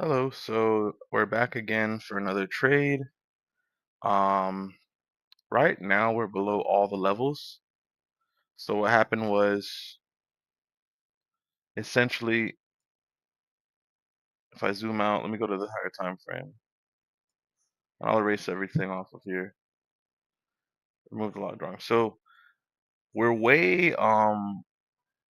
Hello, so we're back again for another trade. Um, right now we're below all the levels. So what happened was essentially, if I zoom out, let me go to the higher time frame. I'll erase everything off of here. Remove a lot of drawings. So we're way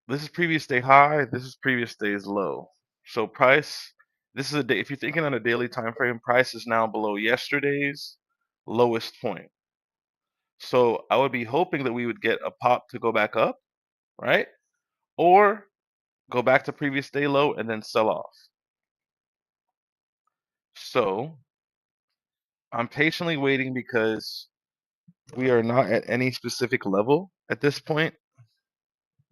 this is previous day high, this is previous day's low. So price, this is a day, if you're thinking on a daily time frame, price is now below yesterday's lowest point. So I would be hoping that we would get a pop to go back up, right? Or go back to previous day low and then sell off. So I'm patiently waiting because we are not at any specific level at this point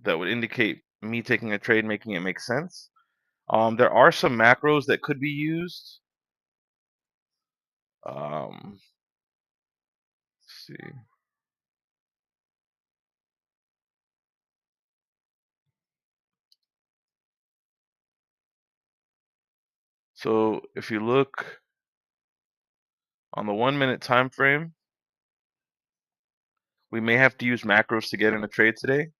that would indicate me taking a trade, making it make sense. There are some macros that could be used. Let's see. So if you look on the 1 minute time frame, we may have to use macros to get in a trade today.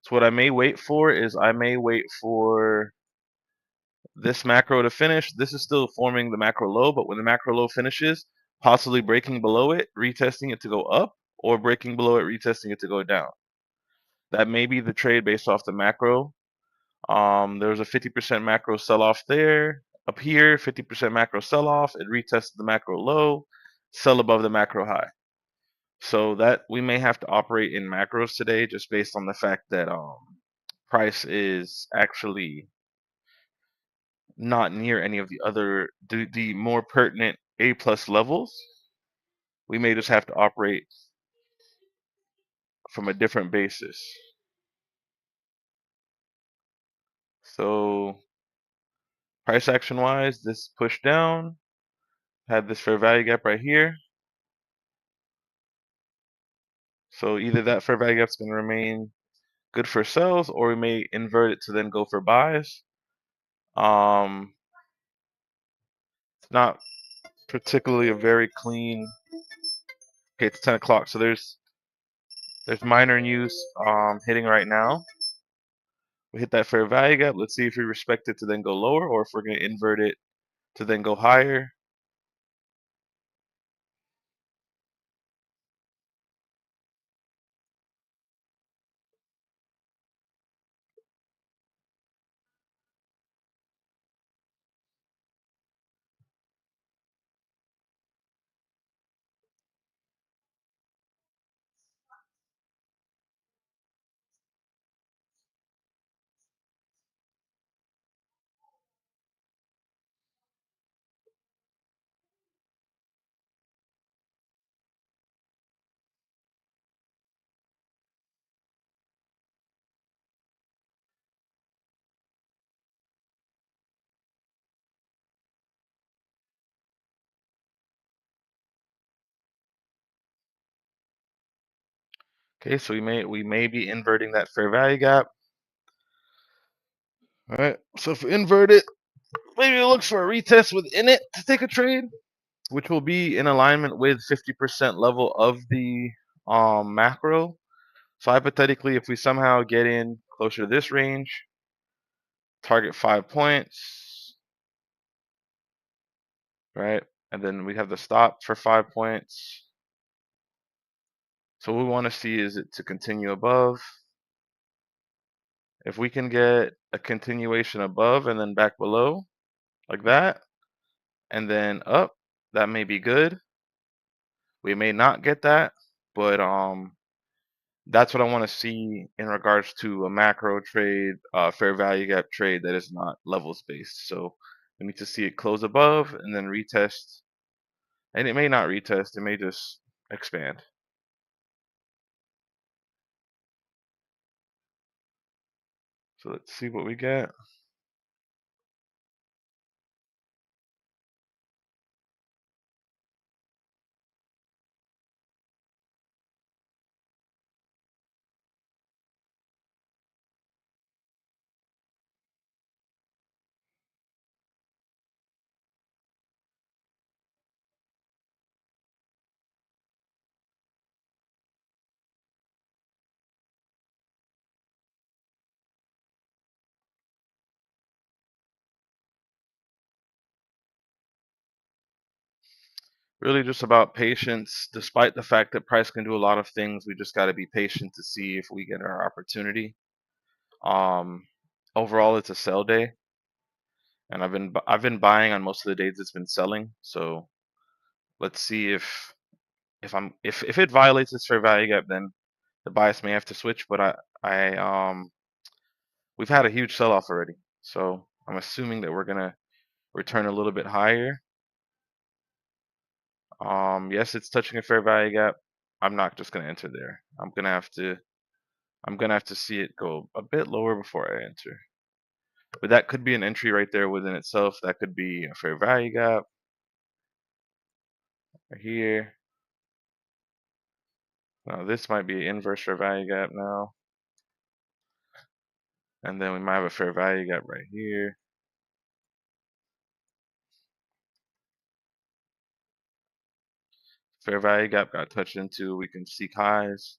So what I may wait for is I may wait for this macro to finish. This is still forming the macro low, but when the macro low finishes, possibly breaking below it, retesting it to go up, or breaking below it, retesting it to go down. That may be the trade based off the macro. There was a 50% macro sell-off there. Up here, 50% macro sell-off. It retested the macro low, sell above the macro high. So that we may have to operate in macros today just based on the fact that price is actually not near any of the other the more pertinent A plus levels. We may just have to operate from a different basis. So price action wise, this push down had this fair value gap right here. So either that fair value gap is going to remain good for sells, or we may invert it to then go for buys. It's not particularly a very clean. Okay, it's 10 o'clock, so there's minor news hitting right now. We hit that fair value gap. Let's see if we respect it to then go lower, or if we're going to invert it to then go higher. Okay, so we may be inverting that fair value gap. All right, so if we invert it, maybe it looks for a retest within it to take a trade, which will be in alignment with 50% level of the macro. So hypothetically, if we somehow get in closer to this range, target 5 points, right? And then we have the stop for 5 points. So what we want to see is it to continue above. If we can get a continuation above and then back below, like that, and then up, that may be good. We may not get that, but that's what I want to see in regards to a macro trade, fair value gap trade that is not levels based. So we need to see it close above and then retest. And it may not retest, it may just expand. So let's see what we get. Really just about patience. Despite the fact that price can do a lot of things, we just got to be patient to see if we get our opportunity. Um, Overall, it's a sell day, and I've been buying on most of the days it's been selling. So let's see if it violates its fair value gap, then the bias may have to switch. But I we've had a huge sell off already, so I'm assuming that we're gonna return a little bit higher. Yes, it's touching a fair value gap. I'm not just gonna enter there. I'm gonna have to see it go a bit lower before I enter. But that could be an entry right there within itself. That could be a fair value gap right here. Now this might be an inverse fair value gap now. And then we might have a fair value gap right here. Fair value gap got touched into. We can seek highs.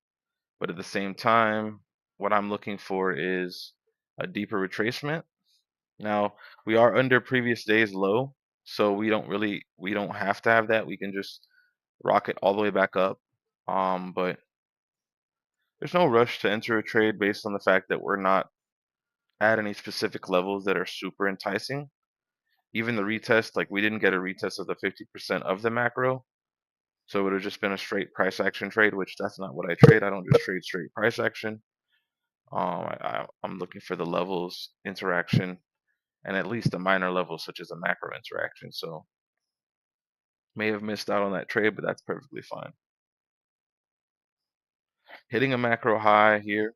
But at the same time, what I'm looking for is a deeper retracement. Now, we are under previous day's low, so we don't have to have that. We can just rock it all the way back up. But there's no rush to enter a trade based on the fact that we're not at any specific levels that are super enticing. Even the retest, like we didn't get a retest of the 50% of the macro, so it would have just been a straight price action trade, which that's not what I trade. I don't just trade straight price action. I'm looking for the levels interaction and at least a minor level such as a macro interaction. So may have missed out on that trade, but that's perfectly fine. Hitting a macro high here,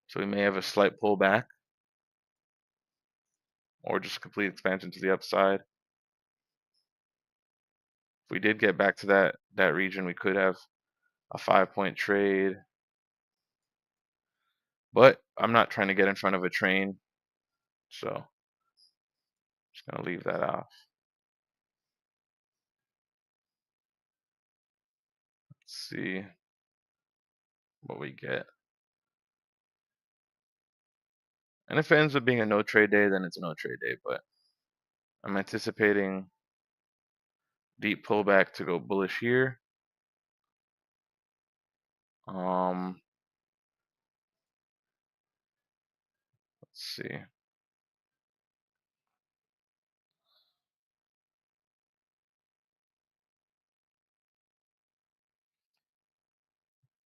so we may have a slight pullback or just a complete expansion to the upside. If we did get back to that region, we could have a 5-point trade, but I'm not trying to get in front of a train, so just gonna leave that off. Let's see what we get. And if it ends up being a no trade day, then it's a no trade day, but I'm anticipating deep pullback to go bullish here. Um, let's see.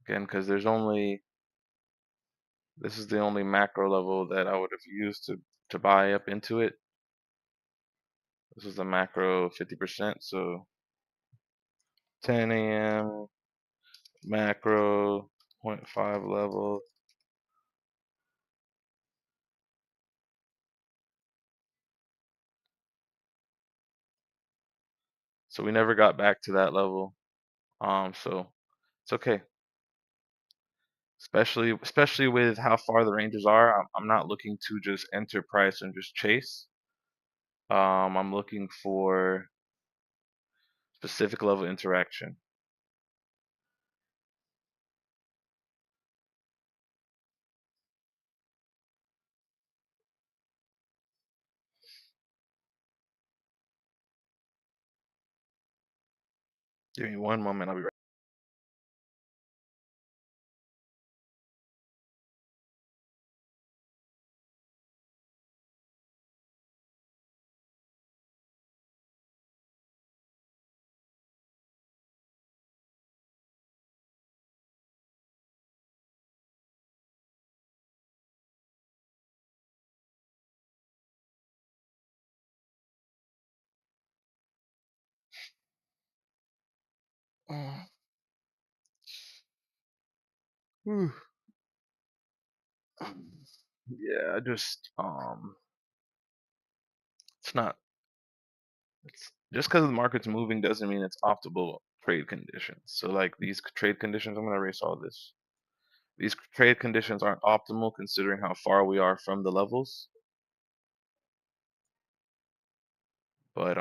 Again, because this is the only macro level that I would have used to buy up into it. This is the macro 50%, so 10 a.m. macro 0.5 level. So we never got back to that level. So it's okay. Especially with how far the ranges are. I'm not looking to just enter price and just chase. I'm looking for specific level interaction. Give me one moment. I'll be right. Whew. Yeah, I just it's not it's just because the market's moving doesn't mean it's optimal trade conditions. So like these trade conditions, I'm gonna erase all this. These trade conditions aren't optimal considering how far we are from the levels. But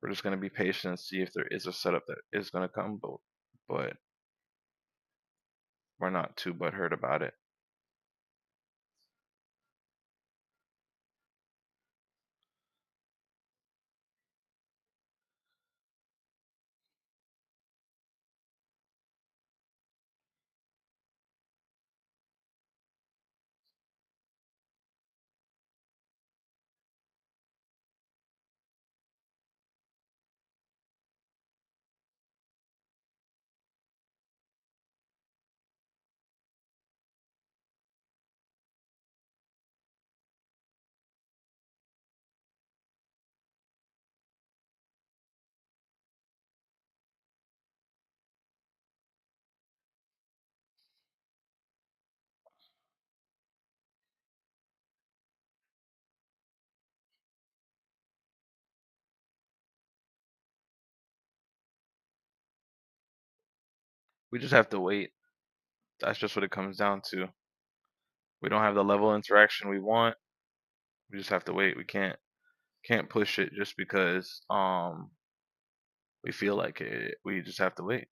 we're just gonna be patient and see if there is a setup that is gonna come, but we're not too butthurt about it. We just have to wait. That's just what it comes down to. We don't have the level of interaction we want. We just have to wait. We can't push it just because we feel like it. We just have to wait.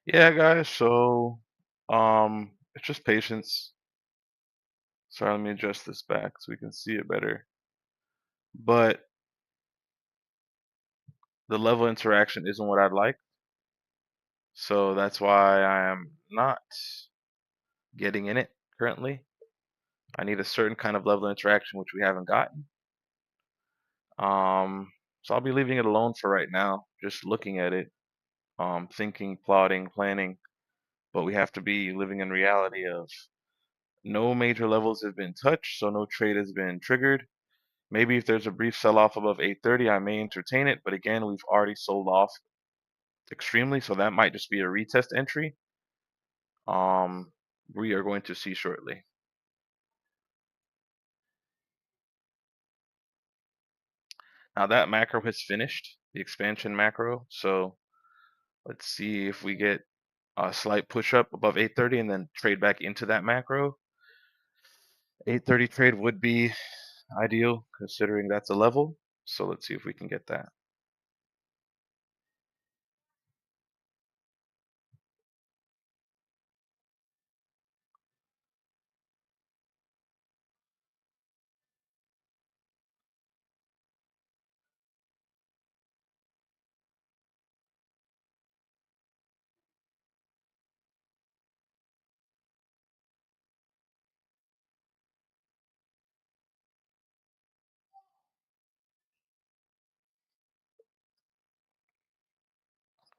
Yeah, guys. So it's just patience. Sorry, let me adjust this back so we can see it better. But the level of interaction isn't what I'd like. So that's why I am not getting in it currently. I need a certain kind of level of interaction which we haven't gotten. So I'll be leaving it alone for right now, just looking at it, thinking, plotting, planning. But we have to be living in reality of no major levels have been touched, so no trade has been triggered. Maybe if there's a brief sell-off above 830, I may entertain it, but again, we've already sold off extremely, so that might just be a retest entry. Um, we are going to see shortly. Now that macro has finished, the expansion macro, so let's see if we get a slight push up above 830 and then trade back into that macro. 830 trade would be ideal considering that's a level. So let's see if we can get that.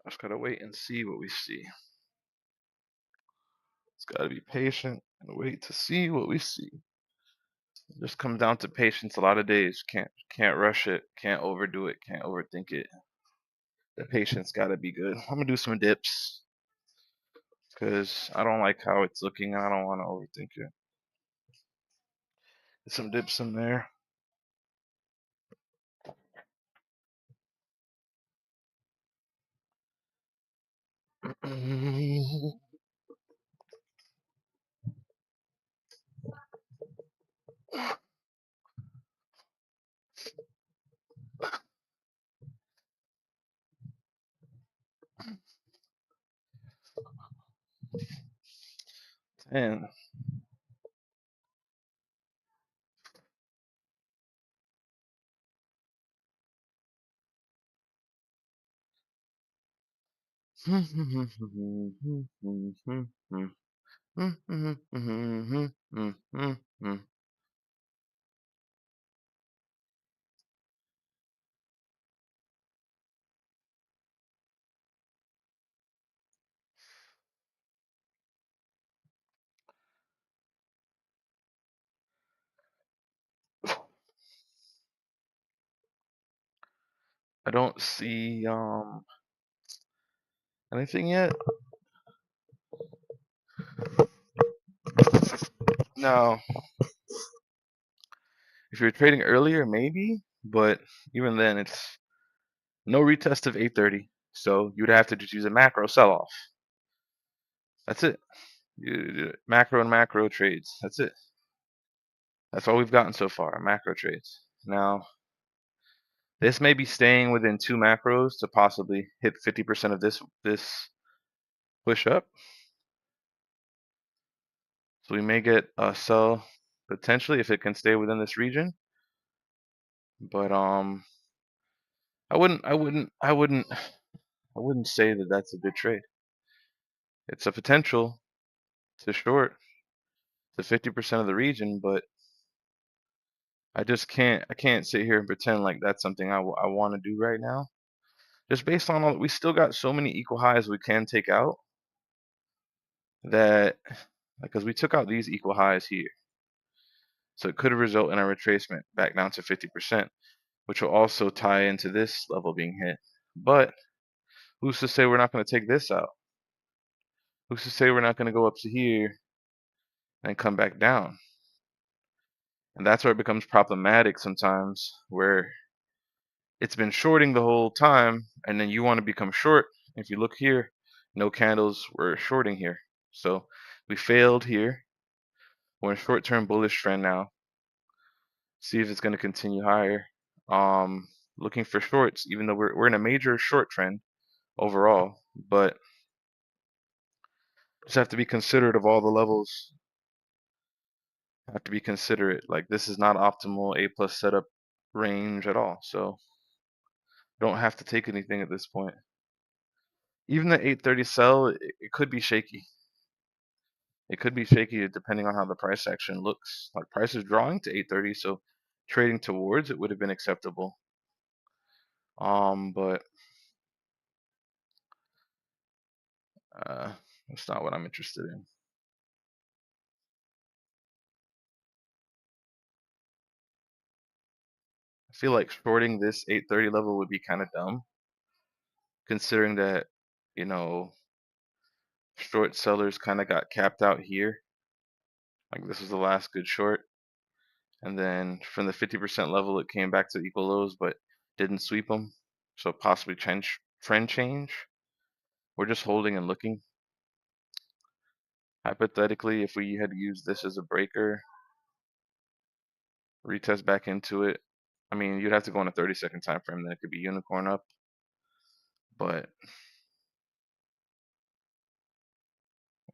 Just gotta wait and see what we see. It's gotta be patient and wait to see what we see. It just comes down to patience a lot of days. Can't rush it, can't overdo it, can't overthink it. The patience gotta be good. I'm gonna do some dips because I don't like how it's looking. I don't want to overthink it. Get some dips in there. And I don't see anything yet. No. If you're trading earlier, maybe, But even then, it's no retest of 830. So you'd have to just use a macro sell-off. That's it. Macro and macro trades. That's it. That's all we've gotten so far, macro trades. Now, this may be staying within two macros to possibly hit 50% of this push up. So we may get a sell potentially if it can stay within this region. But I wouldn't say that that's a good trade. It's a potential to short to 50% of the region, but I can't sit here and pretend like that's something I want to do right now. Just based on all, we still got so many equal highs we can take out that, because we took out these equal highs here. So it could result in a retracement back down to 50%, which will also tie into this level being hit. But who's to say we're not going to take this out? Who's to say we're not going to go up to here and come back down? And that's where it becomes problematic sometimes, where it's been shorting the whole time, and then you want to become short. If you look here, no candles were shorting here. So we failed here. We're in short-term bullish trend now. See if it's going to continue higher. Um, Looking for shorts, even though we're in a major short trend overall, but just have to be considerate of all the levels. Have to be considerate. Like, this is not optimal A plus setup range at all. So don't have to take anything at this point. Even the 830 sell, it could be shaky. It could be shaky depending on how the price action looks. Like, price is drawing to 830, so trading towards it would have been acceptable. But that's not what I'm interested in. I feel like shorting this 830 level would be kind of dumb, considering that, you know, short sellers kind of got capped out here. Like, this was the last good short. And then from the 50% level, it came back to equal lows, but didn't sweep them. So possibly trend change. We're just holding and looking. Hypothetically, if we had used this as a breaker, retest back into it, I mean, you'd have to go on a 30-second time frame. Then it could be unicorn up. But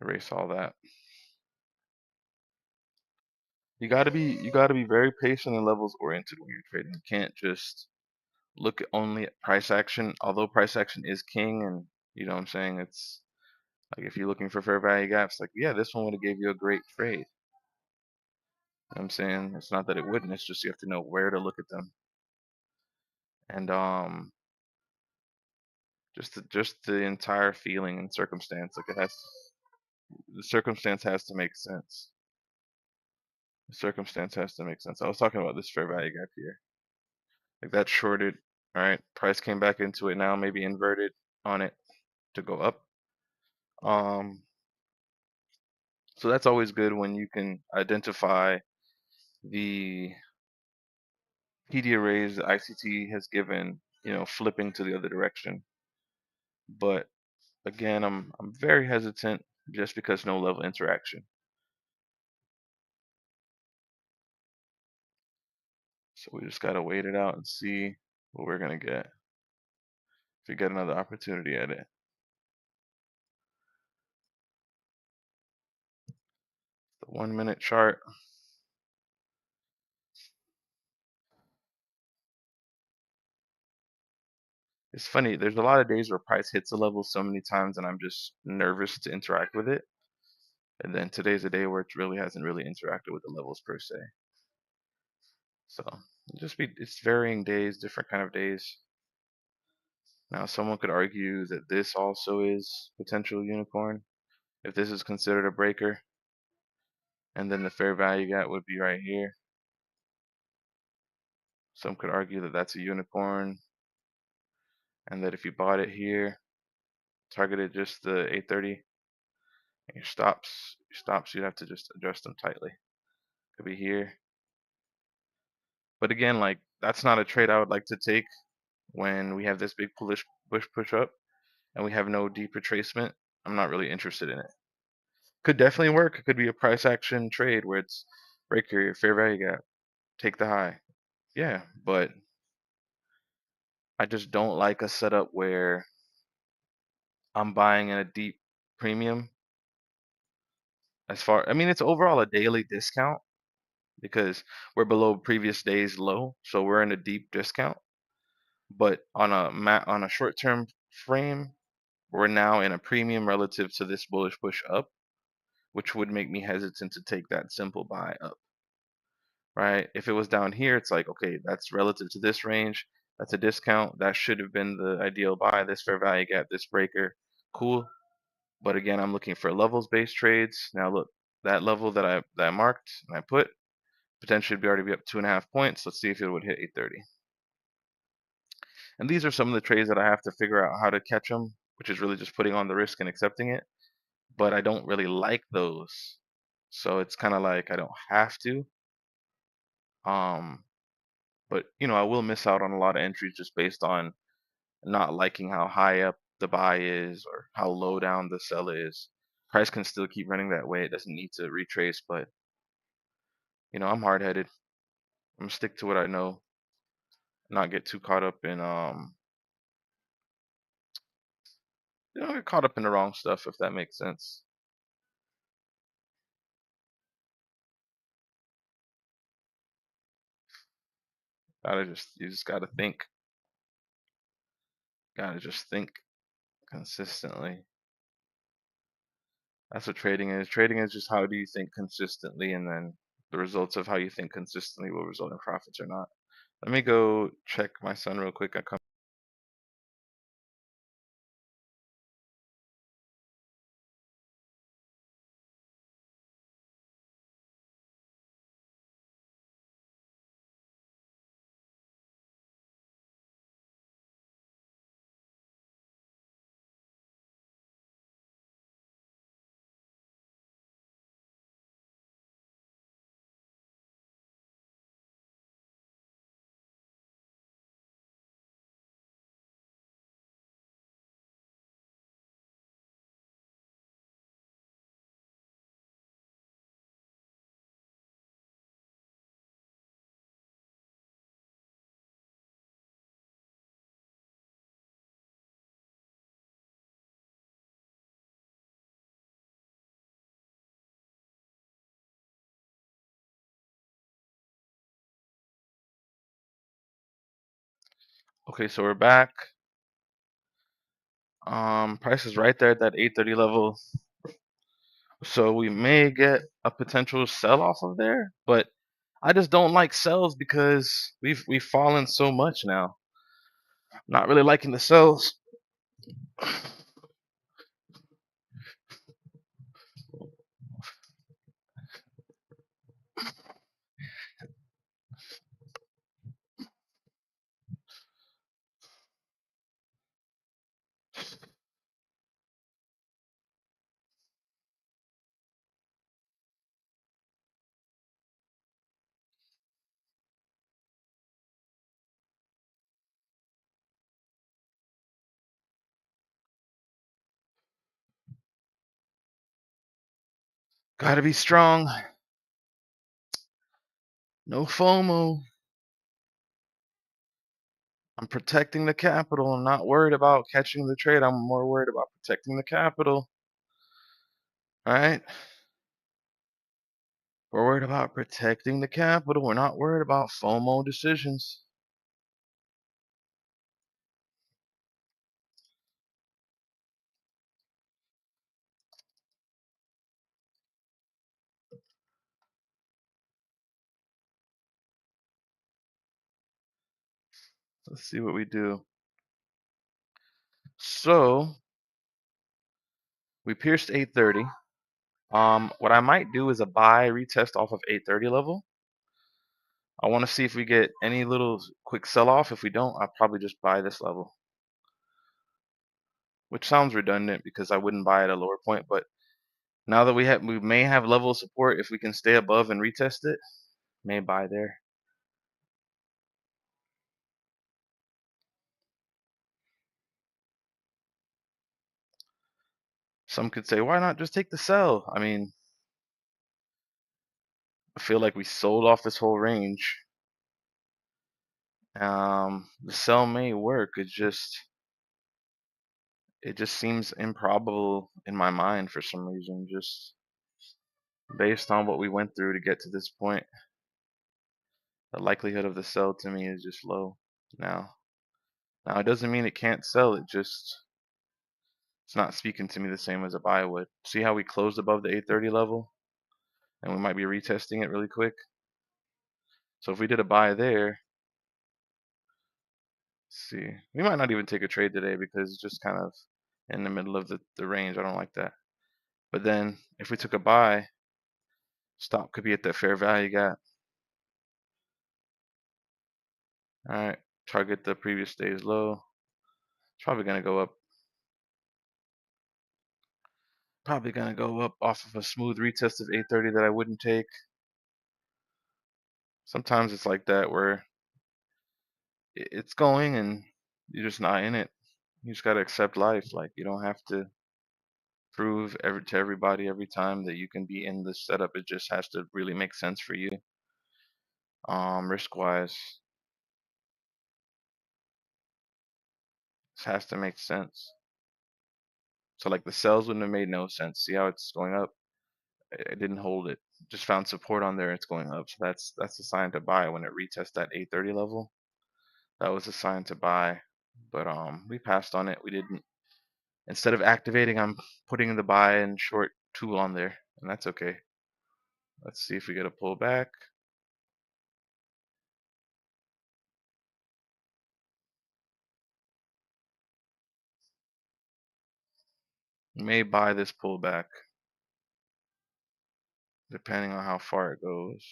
erase all that. You gotta be very patient and levels oriented when you're trading. You can't just look only at price action. Although price action is king, and you know what I'm saying, it's like if you're looking for fair value gaps, like, yeah, this one would have gave you a great trade. You know what I'm saying, it's not that it wouldn't. It's just you have to know where to look at them, and just the entire feeling and circumstance. Like, the circumstance has to make sense. The circumstance has to make sense. I was talking about this fair value gap here. Like, that shorted. All right, price came back into it now, maybe inverted on it to go up. So that's always good when you can identify the PD arrays the ICT has given, flipping to the other direction. But again, I'm very hesitant just because no level interaction. So we just gotta wait it out and see what we're gonna get if we get another opportunity at it. The 1 minute chart. It's funny, there's a lot of days where price hits a level so many times and I'm just nervous to interact with it. And then today's a day where it really hasn't really interacted with the levels per se. So it's varying days, different kind of days. Now, someone could argue that this also is potential unicorn if this is considered a breaker, and then the fair value gap would be right here. Some could argue that that's a unicorn, and that if you bought it here, targeted just the 830, and your stops, you'd have to just adjust them tightly. Could be here. But again, like, that's not a trade I would like to take when we have this big push up and we have no deep retracement. I'm not really interested in it. Could definitely work. It could be a price action trade where it's break your fair value gap, take the high. Yeah, but I just don't like a setup where I'm buying in a deep premium. I mean, it's overall a daily discount because we're below previous day's low, so we're in a deep discount. But on a short-term frame, we're now in a premium relative to this bullish push up, which would make me hesitant to take that simple buy up, right? If it was down here, it's like, okay, that's relative to this range. That's a discount. That should have been the ideal buy. This fair value gap, this breaker, cool. But again, I'm looking for levels-based trades. Now look, that level that I marked and I put potentially would already be up 2.5 points. Let's see if it would hit 830. And these are some of the trades that I have to figure out how to catch them, which is really just putting on the risk and accepting it. But I don't really like those, so it's kind of like I don't have to. Um, but I will miss out on a lot of entries just based on not liking how high up the buy is or how low down the sell is. Price can still keep running that way. It doesn't need to retrace, but I'm hard-headed. I'm gonna stick to what I know, not get too caught up in get caught up in the wrong stuff if that makes sense. You just gotta think. Gotta just think consistently. That's what trading is. Trading is just how do you think consistently, and then the results of how you think consistently will result in profits or not. Let me go check my son real quick. Okay, so we're back. Price is right there at that 830 level, so we may get a potential sell off of there, but I just don't like sells because we've fallen so much now. Not really liking the sells. Gotta be strong. No FOMO. I'm protecting the capital. I'm not worried about catching the trade. I'm more worried about protecting the capital. All right? We're worried about protecting the capital. We're not worried about FOMO decisions. Let's see what we do. So we pierced 830. What I might do is a buy retest off of 830 level. I want to see if we get any little quick sell-off. If we don't, I'll probably just buy this level, which sounds redundant because I wouldn't buy at a lower point. But now that we may have level of support if we can stay above and retest it. May buy there. Some could say, why not just take the sell? I mean, I feel like we sold off this whole range. The sell may work. It just seems improbable in my mind for some reason, just based on what we went through to get to this point. The likelihood of the sell to me is just low now. Now it doesn't mean it can't sell. It's not speaking to me the same as a buy would. See how we closed above the 830 level, and we might be retesting it really quick. So if we did a buy there, let's see, we might not even take a trade today because it's just kind of in the middle of the range. I don't like that. But then if we took a buy, stop could be at that fair value gap. All right, target the previous day's low. It's probably gonna go up. Probably gonna go up off of a smooth retest of 830 that I wouldn't take. Sometimes it's like that where it's going and you're just not in it. You just gotta accept life. Like you don't have to prove to everybody every time that you can be in this setup. It just has to really make sense for you. Risk wise, this has to make sense. So like the sells wouldn't have made no sense. See how it's going up? It didn't hold it. Just found support on there. It's going up. So that's a sign to buy when it retests that 830 level. That was a sign to buy. But we passed on it. We didn't. Instead of activating, I'm putting the buy and short tool on there, and that's okay. Let's see if we get a pullback. We may buy this pullback depending on how far it goes.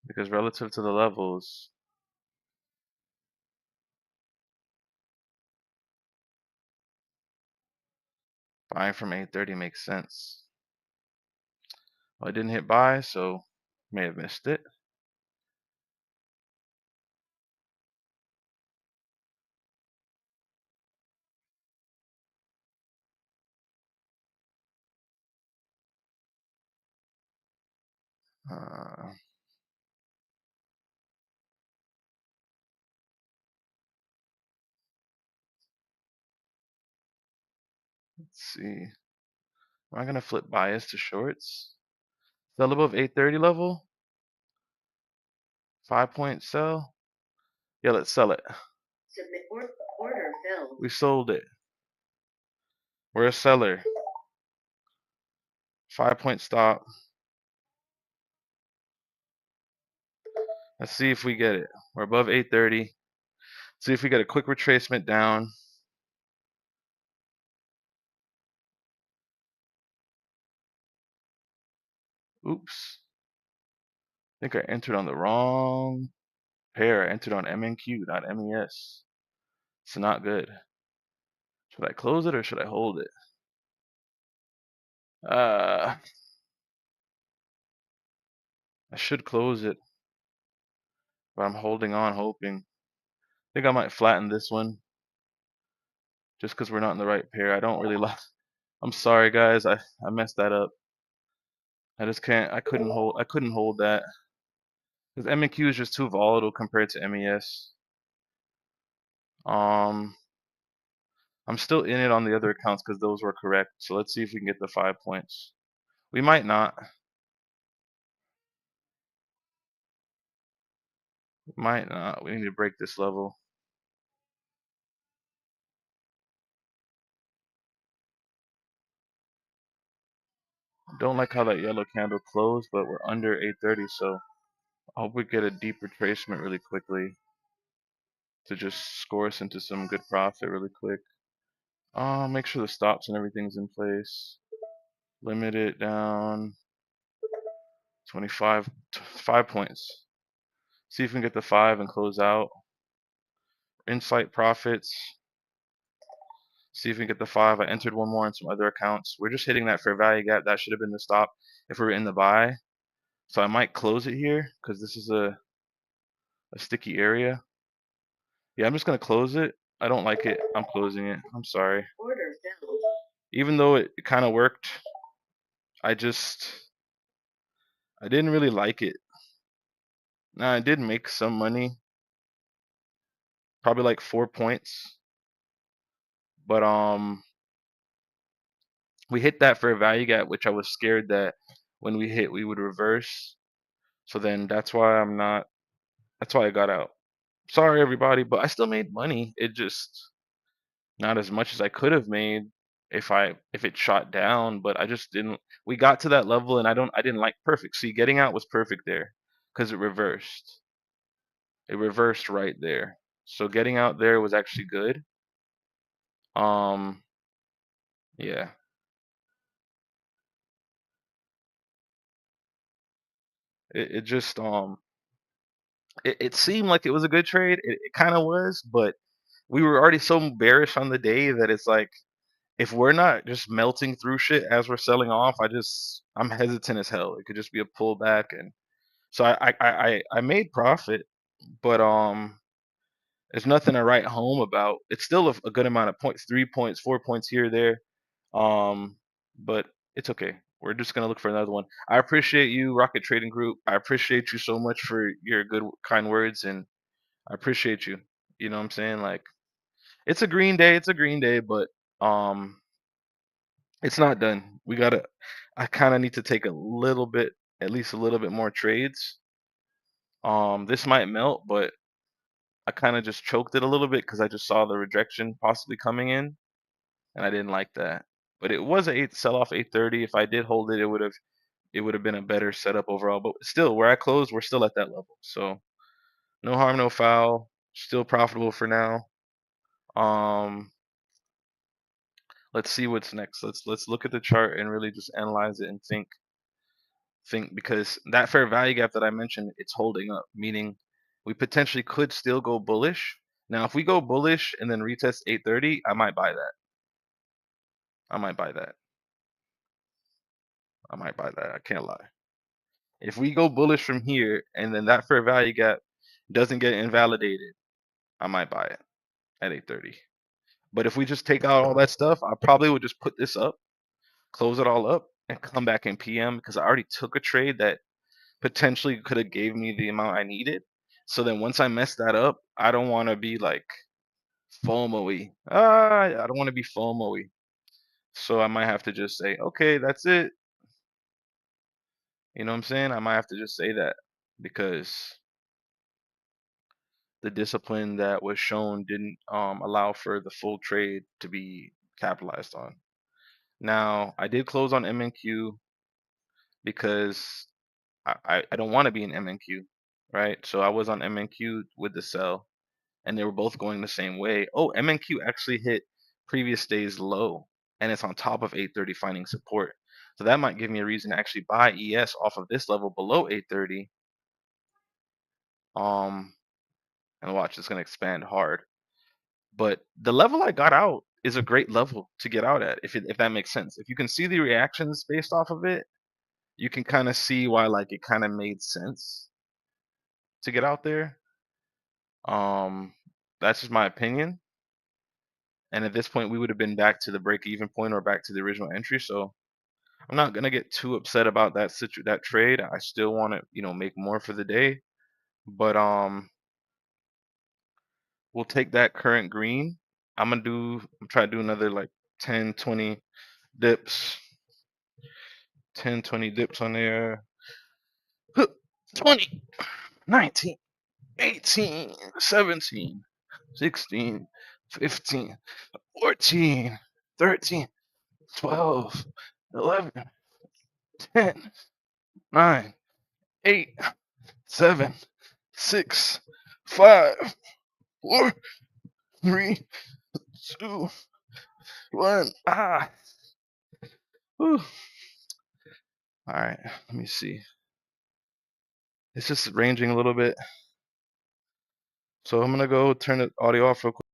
Because relative to the levels, buying from 830 makes sense. Well, I didn't hit buy, so may have missed it. Uh, let's see. Am I gonna flip bias to shorts? Sell above 830 level? 5-point sell? Yeah, let's sell it. Submit order filled. We sold it. We're a seller. 5-point stop. Let's see if we get it. We're above 830. See if we get a quick retracement down. Oops. I think I entered on the wrong pair. I entered on MNQ, not MES. It's not good. Should I close it or should I hold it? I should close it, but I'm holding on, hoping. I think I might flatten this one just because we're not in the right pair. I don't really like. I'm sorry, guys. I messed that up. I just can't. I couldn't hold. I couldn't hold that because MNQ is just too volatile compared to MES. Um, I'm still in it on the other accounts because those were correct. So let's see if we can get the 5 points. We might not. Might not. We need to break this level. Don't like how that yellow candle closed, but we're under 830, so I hope we get a deep retracement really quickly to just score us into some good profit really quick. Make sure the stops and everything's in place. Limit it down 25, 5 points. See if we can get the 5 and close out. Insight profits. See if we can get the 5. I entered one more in some other accounts. We're just hitting that fair value gap. That should have been the stop if we were in the buy. So I might close it here because this is a sticky area. Yeah, I'm just gonna close it. I don't like it. I'm closing it. I'm sorry. Even though it kind of worked, I just I didn't really like it. Now I did make some money, probably like 4 points, but we hit that fair value gap, which I was scared that when we hit we would reverse. So then that's why I'm not. That's why I got out. Sorry everybody, but I still made money. It just not as much as I could have made if it shot down, but I just didn't. We got to that level and I didn't like perfect. See, getting out was perfect there because it reversed. It reversed right there. So getting out there was actually good. Um yeah. It just it seemed like it was a good trade. It kind of was, but we were already so bearish on the day that it's like if we're not just melting through shit as we're selling off, I'm hesitant as hell. It could just be a pullback, and so I made profit, but there's nothing to write home about. It's still a good amount of points, 3 points, 4 points here or there, um, but it's okay. We're just gonna look for another one. I appreciate you, Rocket Trading Group. I appreciate you so much for your good, kind words, and I appreciate you. You know what I'm saying? Like, it's a green day. It's a green day, but um, it's not done. I kind of need to take a little bit, at least a little bit more trades. This might melt, but I kind of just choked it a little bit because I just saw the rejection possibly coming in, and I didn't like that. But it was a eight sell off 830. If I did hold it, it would have been a better setup overall. But still, where I closed, we're still at that level. So no harm, no foul. Still profitable for now. Um, let's see what's next. Let's look at the chart and really just analyze it and think because that fair value gap that I mentioned, it's holding up, meaning we potentially could still go bullish. Now, if we go bullish and then retest 830, I might buy that. I might buy that. I might buy that. I can't lie. If we go bullish from here and then that fair value gap doesn't get invalidated, I might buy it at 830. But if we just take out all that stuff, I probably would just put this up, close it all up, and come back in PM because I already took a trade that potentially could have gave me the amount I needed. So then once I mess that up, I don't want to be like FOMO-y. I don't want to be FOMO-y. So I might have to just say, okay, that's it. You know what I'm saying? I might have to just say that because the discipline that was shown didn't allow for the full trade to be capitalized on. Now, I did close on MNQ because I don't want to be in MNQ, right? So I was on MNQ with the sell, and they were both going the same way. Oh, MNQ actually hit previous day's low, and it's on top of 830 finding support. So that might give me a reason to actually buy ES off of this level below 830. Um, and watch, it's gonna expand hard. But the level I got out is a great level to get out at, if that makes sense. If you can see the reactions based off of it, you can kind of see why like it kind of made sense to get out there. Um, that's just my opinion. And at this point, we would have been back to the break-even point or back to the original entry. So I'm not gonna get too upset about that trade. I still want to, make more for the day. But we'll take that current green. I'm trying to do another like 10, 20 dips. 10, 20 dips on there. 20, 19, 18, 17, 16, 15, 14, 13, 12, 11, 10, 9, 8, 7, 6, 5, 4, 3, 2, 1. Whew. All right, let me see. It's just ranging a little bit. So I'm gonna go turn the audio off real quick.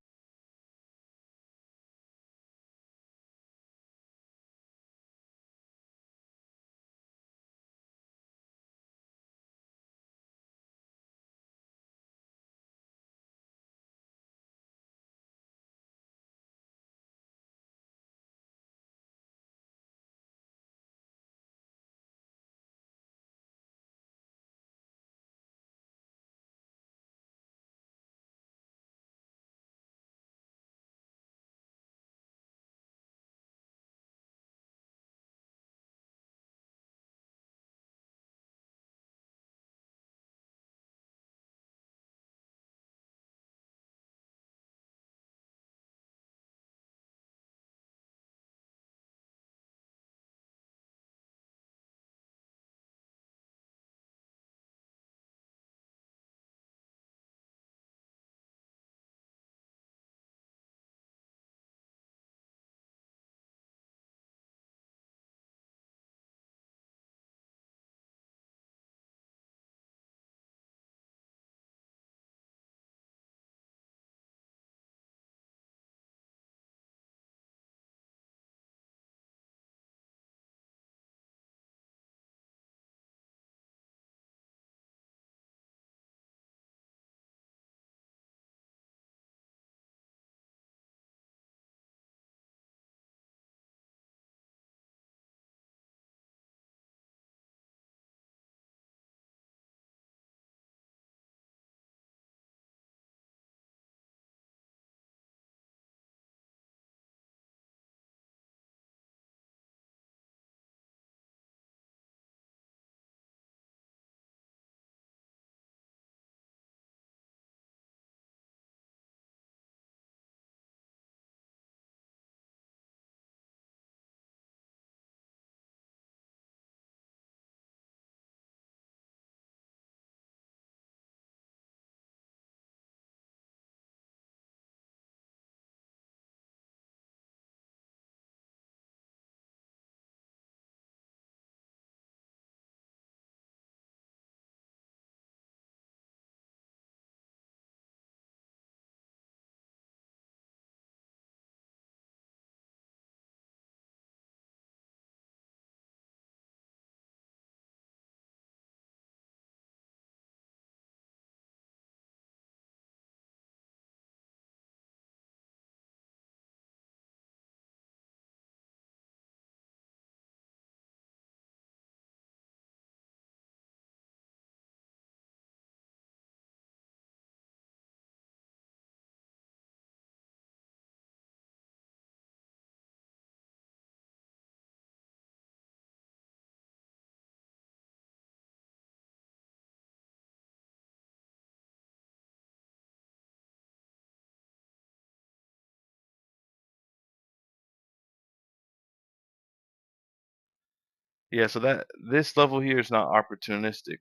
Yeah, so that this level here is not opportunistic,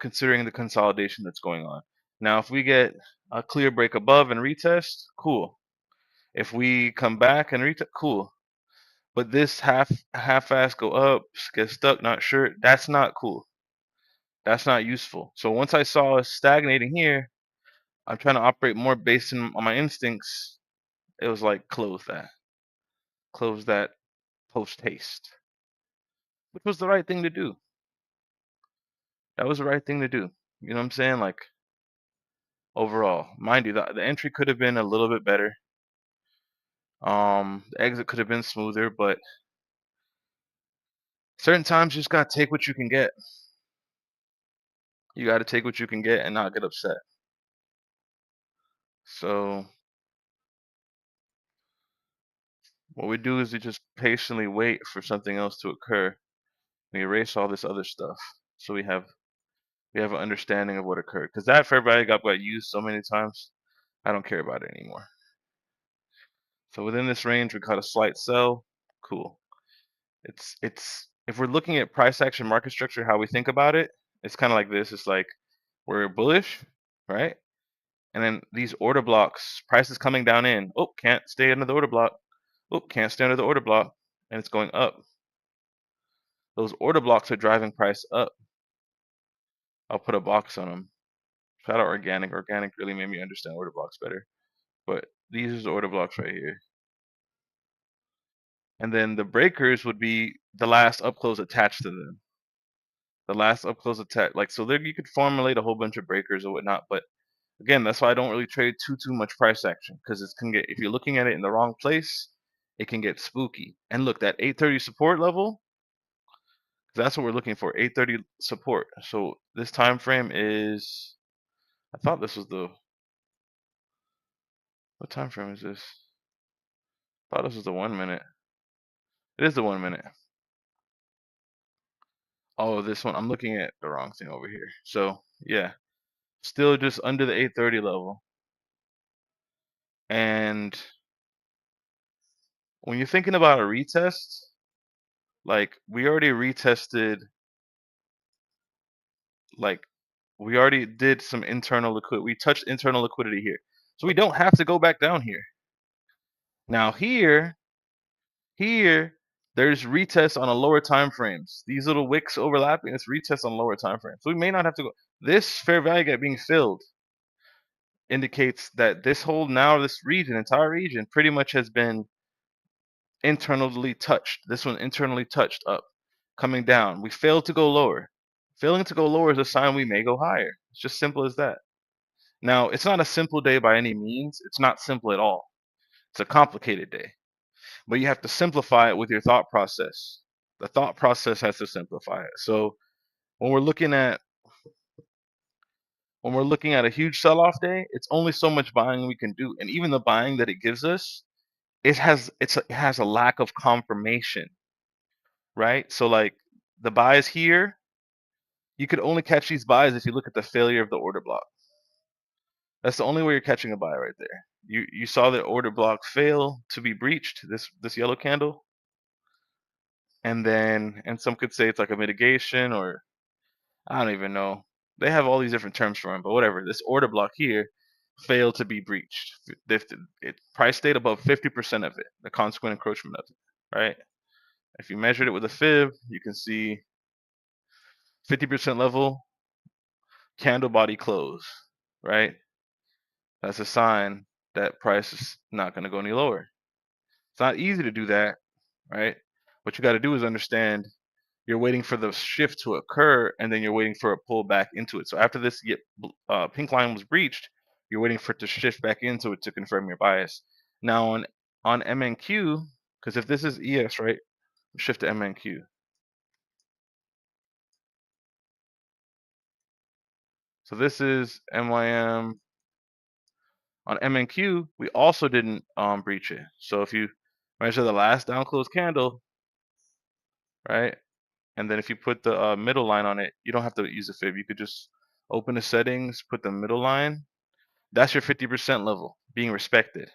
considering the consolidation that's going on. Now, if we get a clear break above and retest, cool. If we come back and retest, cool. But this half-ass go up, get stuck, not sure, that's not cool. That's not useful. So once I saw us stagnating here, I'm trying to operate more based on my instincts. It was like close that post haste, which was the right thing to do. That was the right thing to do. You know what I'm saying? Like overall, mind you, the entry could have been a little bit better. The exit could have been smoother, but certain times you just gotta take what you can get. You gotta take what you can get and not get upset. So what we do is we just patiently wait for something else to occur. We erase all this other stuff, so we have an understanding of what occurred. Because that fair value gap got used so many times, I don't care about it anymore. So within this range, we caught a slight sell. Cool. It's if we're looking at price action market structure, how we think about it, it's kind of like this. It's like we're bullish, right? And then these order blocks, prices coming down in. Oh, can't stay under the order block. Oh, can't stay under the order block, and it's going up. Those order blocks are driving price up. I'll put a box on them. Shout out organic. Organic really made me understand order blocks better. But these are the order blocks right here. And then the breakers would be the last up close attached to them. The last up close attached, like so there you could formulate a whole bunch of breakers or whatnot. But again, that's why I don't really trade too much price action, because it can get, if you're looking at it in the wrong place, it can get spooky. And look, that 830 support level, that's what we're looking for, 830 support. So this time frame is, I thought this was the, what time frame is this? I thought this was the 1 minute. It is the 1 minute. Oh, this one, I'm looking at the wrong thing over here. So yeah, still just under the 830 level. And when you're thinking about a retest, like we already retested, like we already did some internal liquidity. We touched internal liquidity here. So we don't have to go back down here. Now here, there's retests on a lower time frames. These little wicks overlapping, it's retest on lower time frames. So we may not have to go. This fair value gap being filled indicates that this whole this region, entire region, pretty much has been internally touched. This one internally touched up, coming down. We failed to go lower. Failing to go lower is a sign we may go higher. It's just simple as that. Now, it's not a simple day by any means. It's not simple at all. It's a complicated day. But you have to simplify it with your thought process. The thought process has to simplify it. So when we're looking at a huge sell-off day, it's only so much buying we can do. And even the buying that it gives us, it has a lack of confirmation, right? So like the buys here, you could only catch these buys if you look at the failure of the order block. That's the only way you're catching a buy right there. You saw the order block fail to be breached, this yellow candle, and some could say it's like a mitigation, or I don't even know. They have all these different terms for them, but whatever. This order block here failed to be breached. If it price stayed above 50% of it, the consequent encroachment of it, right? If you measured it with a fib, you can see 50% level, candle body close, right? That's a sign that price is not going to go any lower. It's not easy to do that, right? What you got to do is understand you're waiting for the shift to occur, and then you're waiting for a pull back into it. So after this pink line was breached, you're waiting for it to shift back into it to confirm your bias. Now on MNQ, because if this is ES, right, shift to MNQ. So this is MYM. On MNQ, we also didn't breach it. So if you measure the last down close candle, right, and then if you put the middle line on it, you don't have to use a fib. You could just open the settings, put the middle line. That's your 50% level being respected.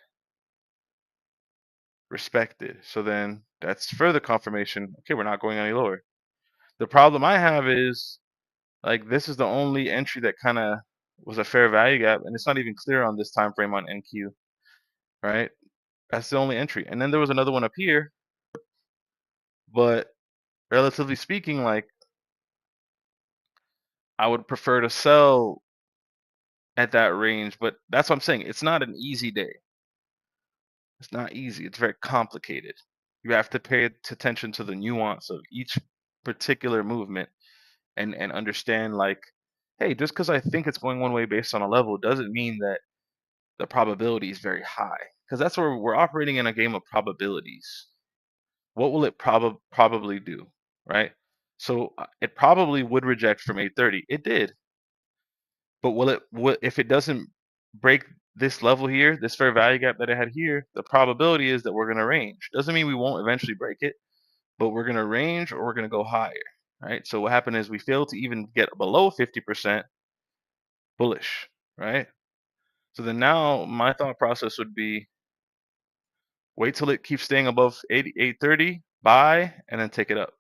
respected. So then that's further confirmation. Okay, we're not going any lower. The problem I have is like this is the only entry that kind of was a fair value gap, and it's not even clear on this time frame on NQ, right? That's the only entry. And then there was another one up here, but relatively speaking, like I would prefer to sell at that range, but that's what I'm saying. It's not an easy day. It's not easy. It's very complicated. You have to pay attention to the nuance of each particular movement and understand like, hey, just because I think it's going one way based on a level doesn't mean that the probability is very high. Because that's where we're operating in a game of probabilities. What will it probably do, right? So it probably would reject from 830. It did, but if it doesn't break this level here, this fair value gap that it had here, the probability is that we're going to range. Doesn't mean we won't eventually break it, but we're going to range or we're going to go higher, right? So what happened is we failed to even get below 50% bullish, right? So then now my thought process would be wait till it keeps staying above 830, buy, and then take it up.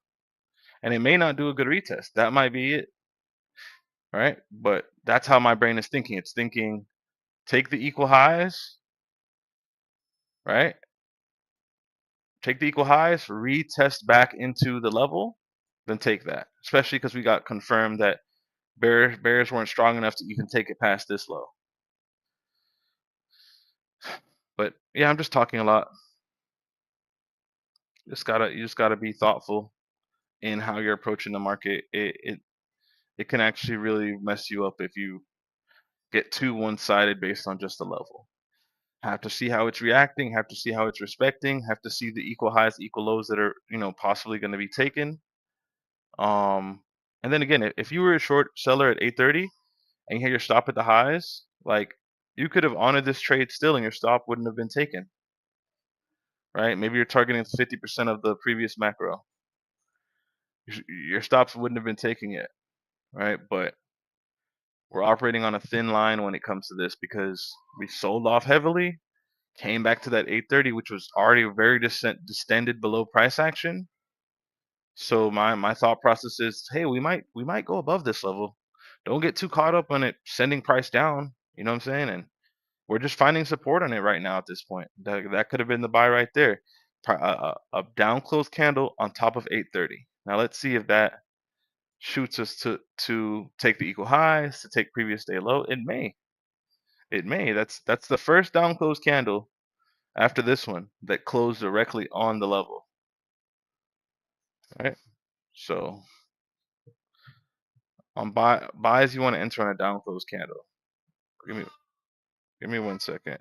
And it may not do a good retest. That might be it, right? But that's how my brain is thinking. It's thinking take the equal highs, right? Take the equal highs, retest back into the level, then take that. Especially because we got confirmed that bears weren't strong enough to even take it past this low. But yeah, I'm just talking a lot. You just gotta be thoughtful in how you're approaching the market. It can actually really mess you up if you get too one-sided based on just the level. Have to see how it's reacting, have to see how it's respecting, have to see the equal highs, equal lows that are, possibly going to be taken. And then again, if you were a short seller at 830 and you had your stop at the highs, like you could have honored this trade still and your stop wouldn't have been taken, right? Maybe you're targeting 50% of the previous macro. Your stops wouldn't have been taken yet, right? But we're operating on a thin line when it comes to this because we sold off heavily, came back to that 830, which was already very distended below price action. So my thought process is, hey, we might go above this level. Don't get too caught up on it sending price down. You know what I'm saying? And we're just finding support on it right now at this point. That could have been the buy right there. A down close candle on top of 830. Now let's see if that shoots us to take the equal highs, to take previous day low. It may. It may. That's the first down close candle after this one that closed directly on the level. Right? So on buys you want to enter on a down close candle. Give me give me 1 second.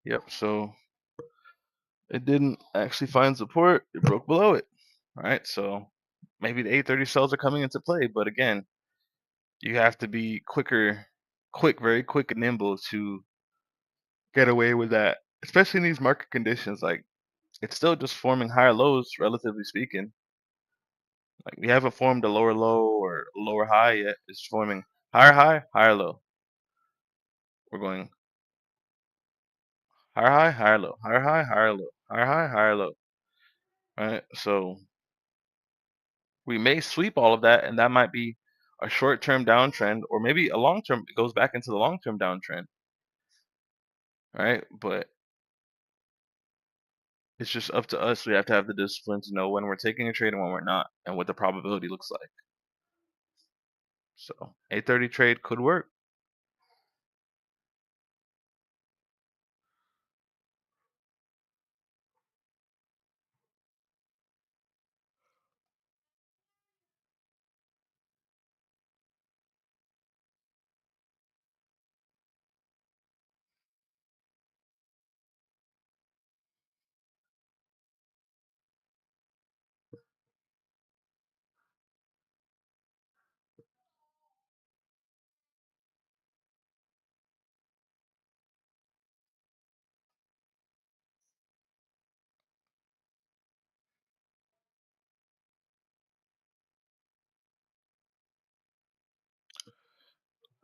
Yep, so it didn't actually find support. It broke below it. All right, so maybe the 830 sells are coming into play, but again, you have to be very quick and nimble to get away with that, especially in these market conditions. Like it's still just forming higher lows, relatively speaking. Like we haven't formed a lower low or lower high yet. It's forming higher high, higher low. We're going higher high, higher low, higher high, higher low, higher high, higher low. Right? So we may sweep all of that, and that might be a short-term downtrend, or maybe a long-term. It goes back into the long-term downtrend, right? But It's just up to us. We have to have the discipline to know when we're taking a trade and when we're not, and what the probability looks like. So 8:30 trade could work.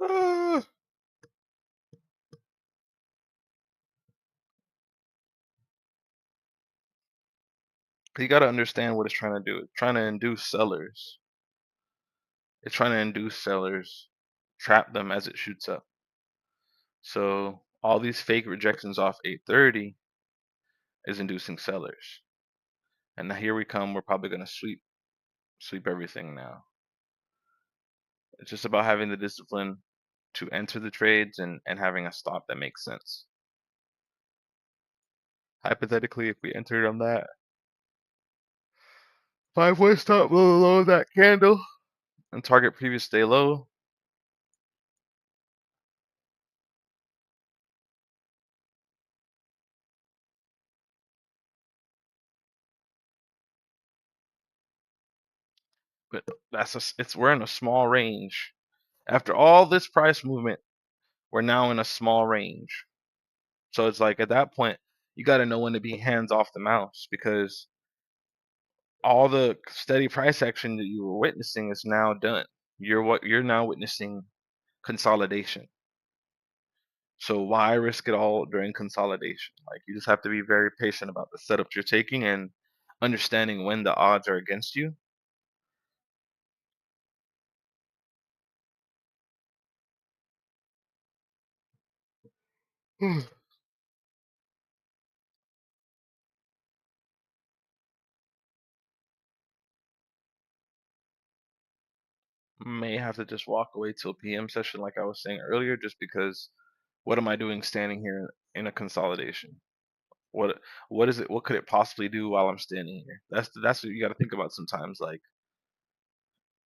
Uh, you got to understand what it's trying to do. It's trying to induce sellers. It's trying to induce sellers, trap them as it shoots up. So all these fake rejections off 8:30 is inducing sellers. And now here we come. We're probably going to sweep everything now. It's just about having the discipline to enter the trades and having a stop that makes sense. Hypothetically, if we entered on that 5-way stop below that candle and target previous day low, but we're in a small range. After all this price movement, we're now in a small range. So it's like at that point, you got to know when to be hands off the mouse, because all the steady price action that you were witnessing is now done. You're now witnessing consolidation. So why risk it all during consolidation? Like, you just have to be very patient about the setups you're taking and understanding when the odds are against you. May have to just walk away till PM session, like I was saying earlier, just because what am I doing standing here in a consolidation? What what is it? What could it possibly do while I'm standing here? That's what you got to think about sometimes. Like,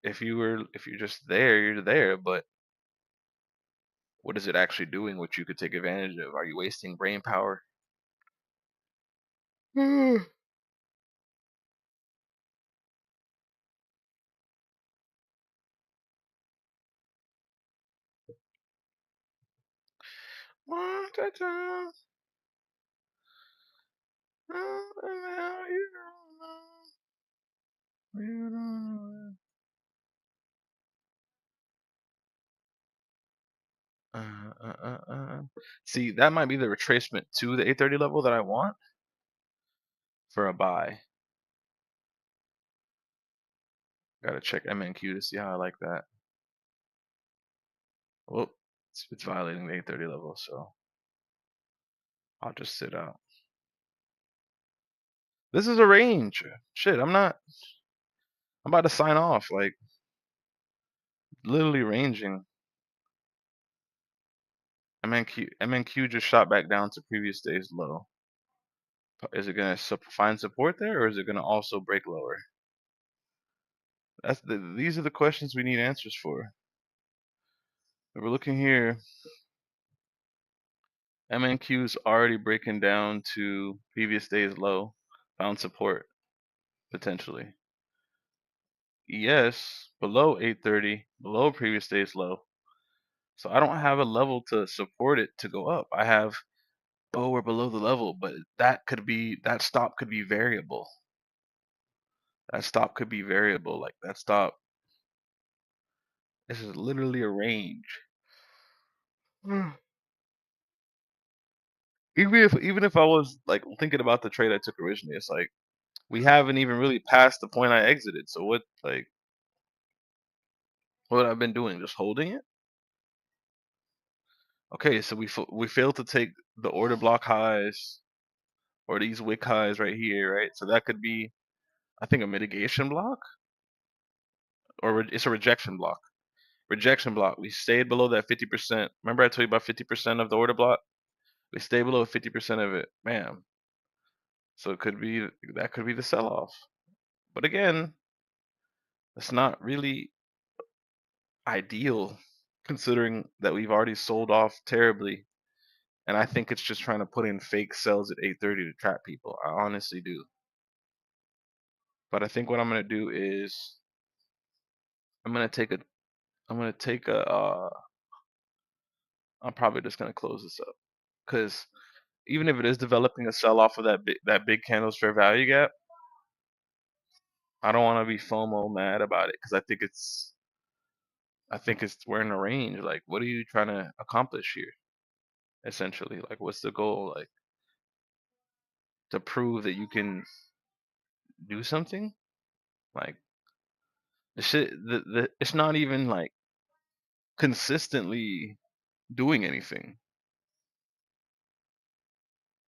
if you're just there, you're there, but what is it actually doing which you could take advantage of? Are you wasting brain power? See, that might be the retracement to the 830 level that I want for a buy. Gotta check MNQ to see how I like that. Well, it's violating the 830 level, so I'll just sit out. This is a range. Shit, I'm about to sign off. Like, literally ranging. MNQ just shot back down to previous day's low. Is it gonna find support there, or is it gonna also break lower? These are the questions we need answers for. If we're looking here, MNQ is already breaking down to previous day's low, found support potentially. ES below 830, below previous day's low. So I don't have a level to support it to go up. I have, oh, we're below the level, but that stop could be variable. That stop could be variable. Like, that stop, this is literally a range. Even if I was like thinking about the trade I took originally, it's like we haven't even really passed the point I exited. So what I've been doing, just holding it. Okay, so we failed to take the order block highs or these wick highs right here, right? So that could be, I think, a mitigation block, or it's a rejection block. Rejection block. We stayed below that 50%. Remember I told you about 50% of the order block? We stay below 50% of it. Bam. So it could be, that could be the sell-off. But again, it's not really ideal considering that we've already sold off terribly. And I think it's just trying to put in fake sells at 8:30 to trap people. I honestly do. But I think what I'm gonna do is I'm gonna take a I'm gonna take a I'm probably just gonna close this up because even if it is developing a sell off of that big candle's fair value gap, I don't want to be FOMO mad about it because I think it's we're in a range. Like, what are you trying to accomplish here? Essentially, like, what's the goal? Like, to prove that you can do something? Like, the shit, it's not even like consistently doing anything.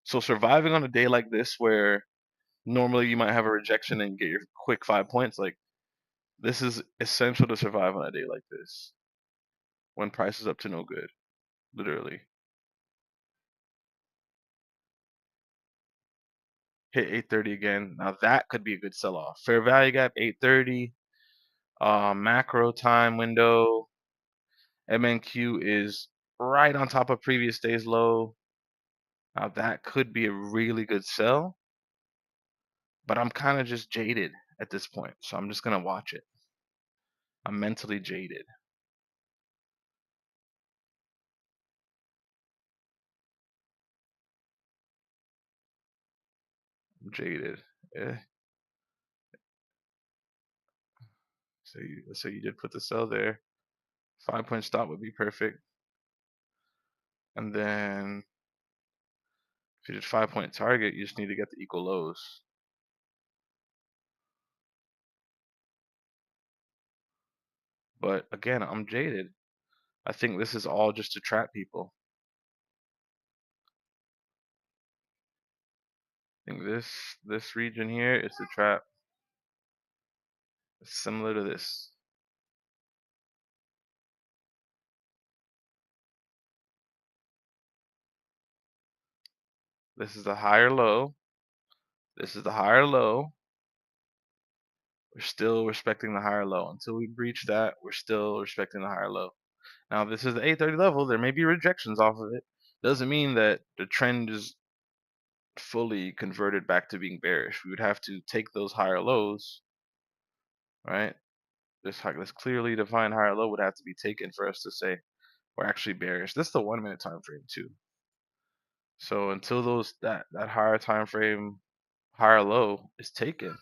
So surviving on a day like this, where normally you might have a rejection and get your quick 5 points, like this is essential to survive on a day like this when price is up to no good, literally. Hit 8:30 again. Now that could be a good sell-off. Fair value gap 8:30. Macro time window. MNQ is right on top of previous day's low. Now that could be a really good sell, but I'm kind of just jaded at this point, so I'm just gonna watch it. I'm mentally jaded. I'm jaded. Eh. So you did put the sell there. 5 point stop would be perfect. And then if you did 5 point target, you just need to get the equal lows. But again, I'm jaded. I think this is all just to trap people. I think this region here is the trap. It's similar to this. This is the higher low. This is the higher low. We're still respecting the higher low. Until we breach that, we're still respecting the higher low. Now, this is the 8:30 level. There may be rejections off of it. Doesn't mean that the trend is fully converted back to being bearish. We would have to take those higher lows, right? This clearly defined higher low would have to be taken for us to say we're actually bearish. This is the 1 minute time frame too. So until that higher time frame higher low is taken,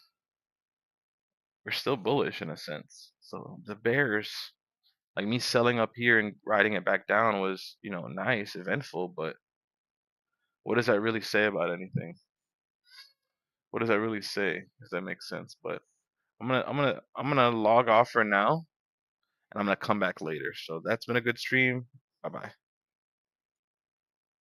we're still bullish in a sense. So the bears, like me selling up here and riding it back down was, nice, eventful, but what does that really say about anything? What does that really say? Does that make sense? But I'm gonna log off for now and I'm gonna come back later. So that's been a good stream. Bye bye.